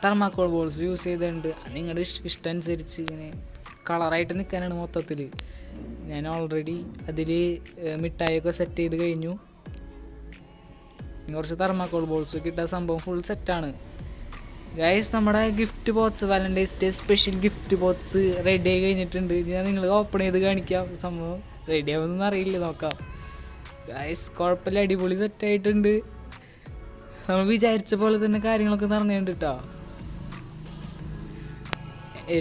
Thermocol balls use ചെയ്തിട്ടുണ്ട്. നിങ്ങളുടെ ഇഷ്ടം അനുസരിച്ച് ഇങ്ങനെ കളറായിട്ട് നിൽക്കാനാണ് മൊത്തത്തിൽ. ഞാൻ ഓൾറെഡി അതിൽ മിഠായിയൊക്കെ സെറ്റ് ചെയ്ത് കഴിഞ്ഞു. കുറച്ച് തെർമാക്കോൾ ബോൾസ് കിട്ടാൻ സംഭവം ഫുൾ സെറ്റാണ് ഗൈസ്. നമ്മുടെ gift box Valentine's day special gift box ready ആയി കഴിഞ്ഞിട്ടുണ്ട്. ഞാൻ നിങ്ങൾ ഓപ്പൺ ചെയ്ത് കാണിക്കാം. സംഭവം റെഡി ആവുമെന്നൊന്നും അറിയില്ല, നോക്കാം ഗൈസ്. കുഴപ്പമില്ല, അടിപൊളി സെറ്റായിട്ടുണ്ട്. നമ്മൾ വിചാരിച്ച പോലെ തന്നെ കാര്യങ്ങളൊക്കെ നടന്നുണ്ട് കേട്ടോ.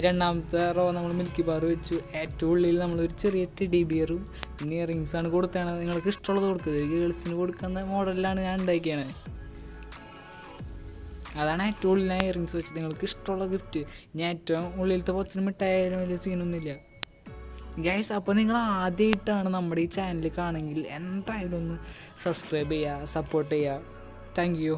രണ്ടാമത്തെ റോ നമ്മൾ മിൽക്കി ബാർ വെച്ചു. ഏറ്റവും ഉള്ളിൽ നമ്മളൊരു ചെറിയ ടെഡി ബിയറും പിന്നെ ഇയറിങ്സാണ് കൊടുത്താണ്. നിങ്ങൾക്ക് ഇഷ്ടമുള്ളത് കൊടുക്കുക. ഗേൾസിന് കൊടുക്കുന്ന മോഡലിലാണ് ഞാൻ ഉണ്ടാക്കിയാണ്. അതാണ് ഏറ്റവും ഉള്ളിൽ ഞാൻ ഇയറിങ്സ് വെച്ചത്. നിങ്ങൾക്ക് ഇഷ്ടമുള്ള ഗിഫ്റ്റ്. ഞാൻ ഏറ്റവും ഉള്ളിലത്തെ ബോക്സിന് മിഠായാലും വലിയ സീനൊന്നുമില്ല ഗൈസ്. അപ്പോൾ നിങ്ങൾ ആദ്യമായിട്ടാണ് നമ്മുടെ ഈ ചാനൽ കാണുമെങ്കിൽ എന്തായാലും ഒന്ന് സബ്സ്ക്രൈബ് ചെയ്യുക, സപ്പോർട്ട് ചെയ്യുക. Thank you.